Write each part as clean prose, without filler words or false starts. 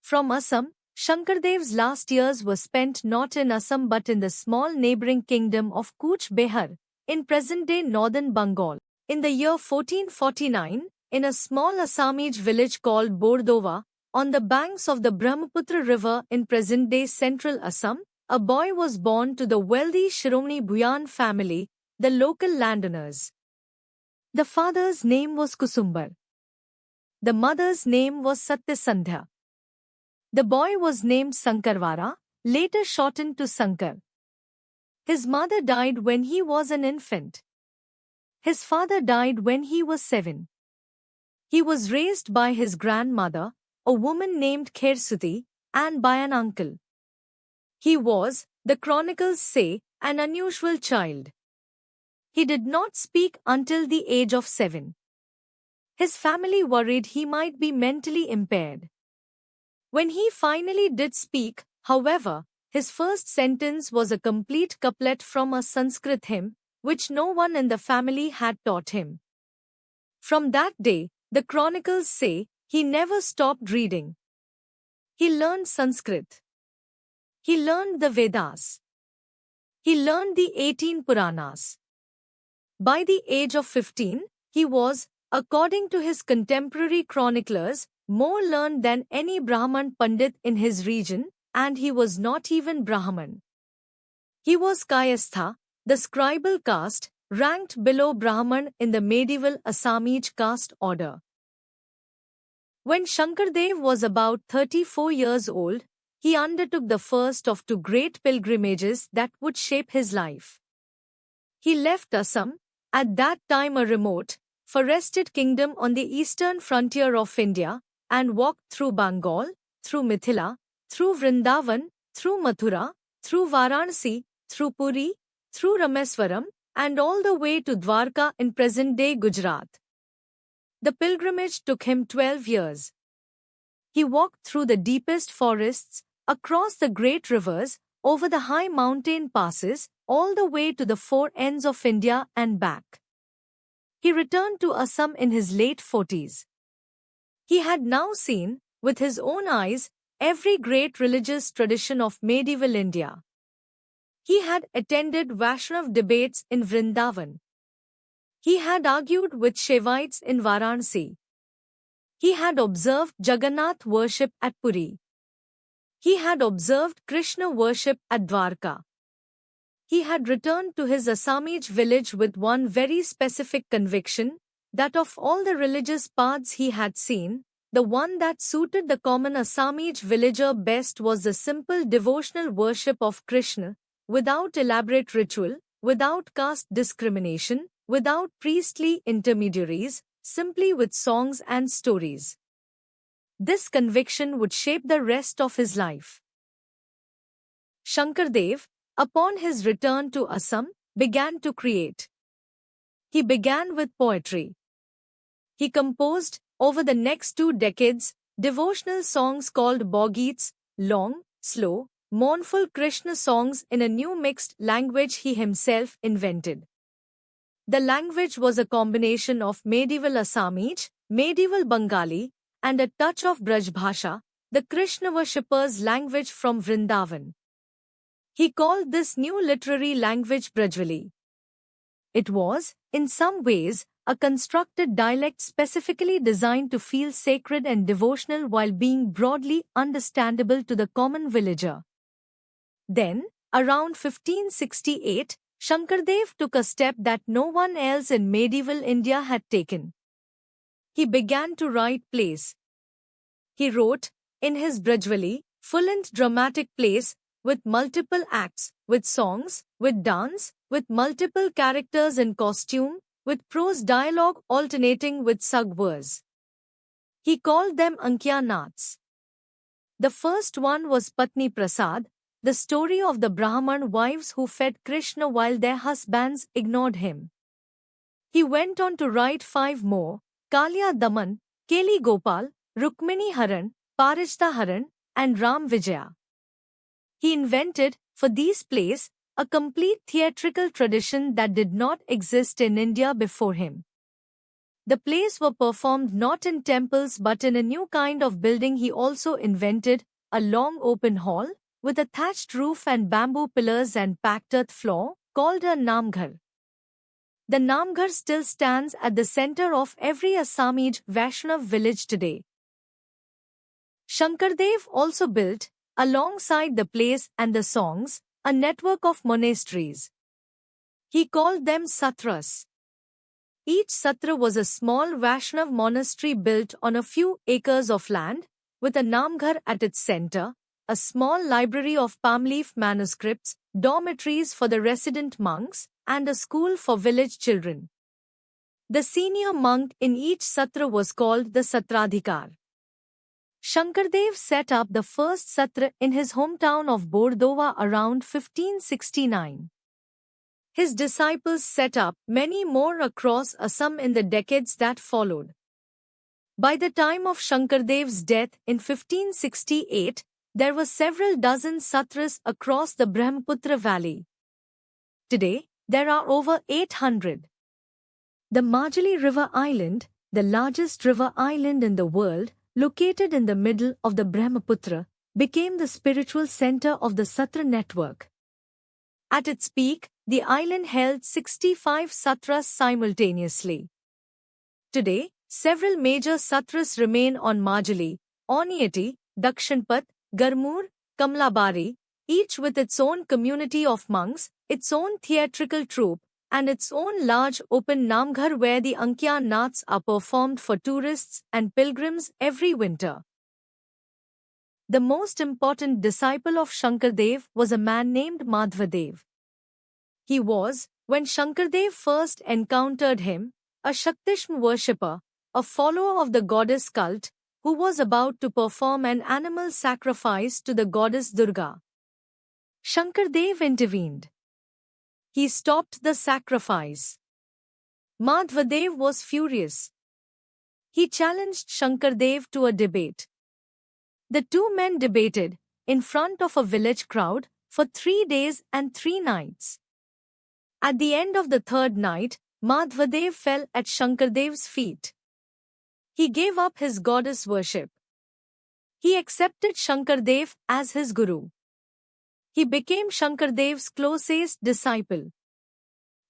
From Assam, Shankardev's last years were spent not in Assam but in the small neighbouring kingdom of Cooch Behar, in present-day northern Bengal. In the year 1449, in a small Assamese village called Bordova, on the banks of the Brahmaputra river in present-day central Assam, a boy was born to the wealthy Shiromani Bhuyan family, the local landowners. The father's name was Kusumbar. The mother's name was Satyasandhya. The boy was named Sankarvara, later shortened to Sankar. His mother died when he was an infant. His father died when he was 7. He was raised by his grandmother, a woman named Khersuti, and by an uncle. He was, the chronicles say, an unusual child. He did not speak until the age of 7. His family worried he might be mentally impaired. When he finally did speak, however, his first sentence was a complete couplet from a Sanskrit hymn, which no one in the family had taught him. From that day, the chronicles say, he never stopped reading. He learned Sanskrit. He learned the Vedas. He learned the 18 Puranas. By the age of 15, he was, according to his contemporary chroniclers, more learned than any Brahman Pandit in his region, and he was not even Brahman. He was Kayastha, the scribal caste, ranked below Brahman in the medieval Assamese caste order. When Shankardev was about 34 years old, he undertook the first of 2 great pilgrimages that would shape his life. He left Assam, at that time a remote, forested kingdom on the eastern frontier of India, and walked through Bengal, through Mithila, through Vrindavan, through Mathura, through Varanasi, through Puri, through Rameswaram, and all the way to Dwarka in present-day Gujarat. The pilgrimage took him 12 years. He walked through the deepest forests, across the great rivers, over the high mountain passes, all the way to the 4 ends of India and back. He returned to Assam in his late 40s. He had now seen, with his own eyes, every great religious tradition of medieval India. He had attended Vaishnav debates in Vrindavan. He had argued with Shaivites in Varanasi. He had observed Jagannath worship at Puri. He had observed Krishna worship at Dwarka. He had returned to his Assamese village with one very specific conviction, that of all the religious paths he had seen, the one that suited the common Assamese villager best was the simple devotional worship of Krishna, without elaborate ritual, without caste discrimination, without priestly intermediaries, simply with songs and stories. This conviction would shape the rest of his life. Shankardev, upon his return to Assam, began to create. He began with poetry. He composed, over the next 2 decades, devotional songs called Baugeets, long, slow, mournful Krishna songs in a new mixed language he himself invented. The language was a combination of medieval Assamese, medieval Bengali, and a touch of Braj Bhasha, the Krishna worshippers' language from Vrindavan. He called this new literary language Brajvali. It was, in some ways, a constructed dialect specifically designed to feel sacred and devotional while being broadly understandable to the common villager. Then, around 1568, Shankardev took a step that no one else in medieval India had taken. He began to write plays. He wrote, in his Brajvali, full-length dramatic plays, with multiple acts, with songs, with dance, with multiple characters in costume, with prose dialogue alternating with sag-verse. He called them Ankya Naats. The first one was Patni Prasad, the story of the Brahman wives who fed Krishna while their husbands ignored him. He went on to write 5 more, Kalya Daman, Keli Gopal, Rukmini Haran, Parijta Haran, and Ram Vijaya. He invented, for these plays, a complete theatrical tradition that did not exist in India before him. The plays were performed not in temples but in a new kind of building he also invented, a long open hall, with a thatched roof and bamboo pillars and packed earth floor, called a Namghar. The Namghar still stands at the center of every Assamese Vaishnav village today. Shankardev also built, alongside the plays and the songs, a network of monasteries. He called them satras. Each satra was a small Vaishnav monastery built on a few acres of land, with a Namghar at its center, a small library of palm leaf manuscripts, dormitories for the resident monks, and a school for village children. The senior monk in each satra was called the Satradhikar. Shankardev set up the first satra in his hometown of Bordova around 1569. His disciples set up many more across Assam in the decades that followed. By the time of Shankardev's death in 1568, there were several dozen satras across the Brahmaputra Valley. Today, there are over 800. The Majuli River Island, the largest river island in the world, located in the middle of the Brahmaputra, became the spiritual center of the Satra network. At its peak, the island held 65 satras simultaneously. Today, several major satras remain on Majuli, Oniati, Dakshinpat, Garmur, Kamlabari, each with its own community of monks, its own theatrical troupe, and its own large open Namghar where the Ankya Naats are performed for tourists and pilgrims every winter. The most important disciple of Shankardev was a man named Madhvadev. He was, when Shankardev first encountered him, a Shaktishma worshipper, a follower of the goddess cult, who was about to perform an animal sacrifice to the goddess Durga. Shankardev intervened. He stopped the sacrifice. Madhvadev was furious. He challenged Shankardev to a debate. The two men debated, in front of a village crowd, for 3 days and 3 nights. At the end of the third night, Madhvadev fell at Shankardev's feet. He gave up his goddess worship. He accepted Shankardev as his guru. He became Shankardev's closest disciple.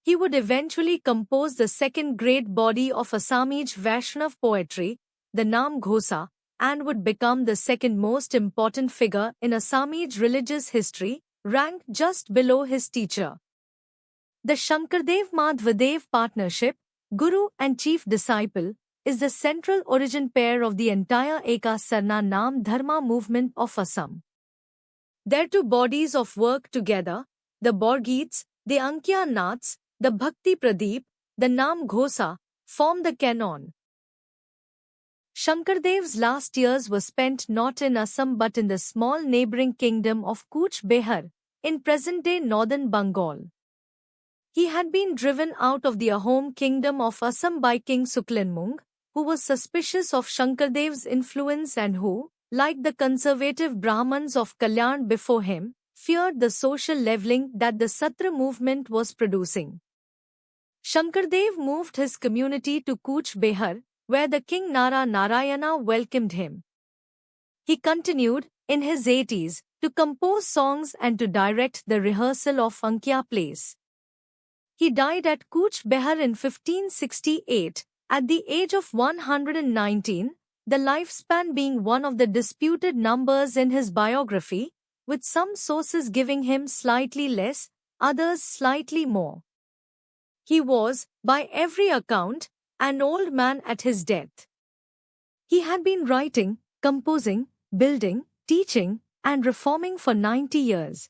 He would eventually compose the second great body of Assamese Vaishnav poetry, the Nam Ghosa, and would become the second most important figure in Assamese religious history, ranked just below his teacher. The Shankardev-Madhvadev partnership, guru and chief disciple, is the central origin pair of the entire Eka Sarna Nam Dharma movement of Assam. Their two bodies of work together, the Borgeets, the Ankya Naats, the Bhakti Pradeep, the Nam Ghosa, form the canon. Shankardev's last years were spent not in Assam but in the small neighboring kingdom of Cooch Behar, in present-day northern Bengal. He had been driven out of the Ahom kingdom of Assam by King Suklenmung, who was suspicious of Shankardev's influence and who, like the conservative Brahmins of Kalyan before him, feared the social leveling that the Satra movement was producing. Shankardev moved his community to Cooch Behar, where the king Nara Narayana welcomed him. He continued, in his 80s, to compose songs and to direct the rehearsal of Ankya plays. He died at Cooch Behar in 1568, at the age of 119, the lifespan being one of the disputed numbers in his biography, with some sources giving him slightly less, others slightly more. He was, by every account, an old man at his death. He had been writing, composing, building, teaching, and reforming for 90 years.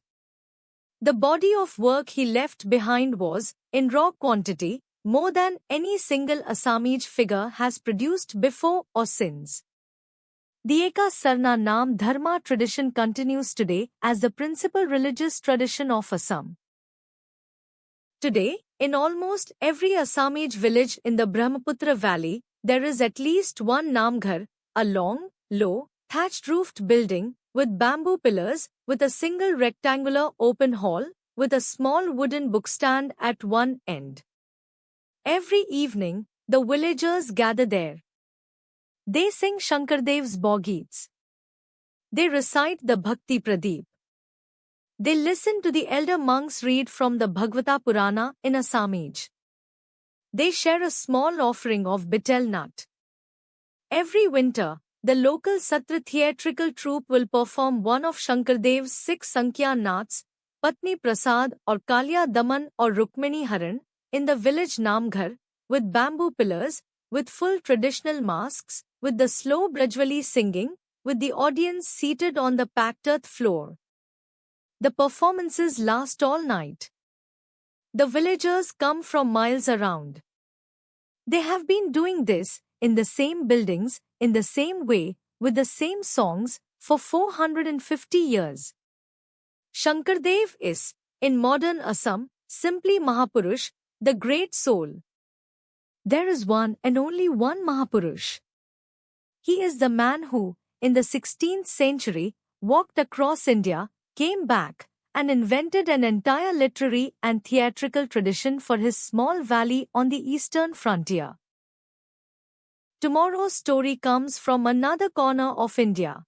The body of work he left behind was, in raw quantity, more than any single Assamese figure has produced before or since. The Eka Sarna Nam Dharma tradition continues today as the principal religious tradition of Assam. Today, in almost every Assamese village in the Brahmaputra Valley, there is at least one Namghar, a long, low, thatched-roofed building with bamboo pillars, with a single rectangular open hall, with a small wooden bookstand at one end. Every evening, The villagers gather there. They sing Shankardev's Baugeets. They recite the Bhakti Pradeep. They listen to the elder monks read from the Bhagavata Purana in Assamese. They share a small offering of betel nut. Every winter, the local Satra theatrical troupe will perform one of Shankardev's 6 Sankhya Nats, Patni Prasad or Kalya Daman or Rukmini Haran, in the village Namghar, with bamboo pillars, with full traditional masks, with the slow Brajvali singing, with the audience seated on the packed earth floor. The performances last all night. The villagers come from miles around. They have been doing this, in the same buildings, in the same way, with the same songs, for 450 years. Shankardev is, in modern Assam, simply Mahapurush, the great soul. There is one and only one Mahapurush. He is the man who, in the 16th century, walked across India, came back, and invented an entire literary and theatrical tradition for his small valley on the eastern frontier. Tomorrow's story comes from another corner of India.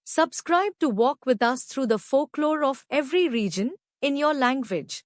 Subscribe to walk with us through the folklore of every region, in your language.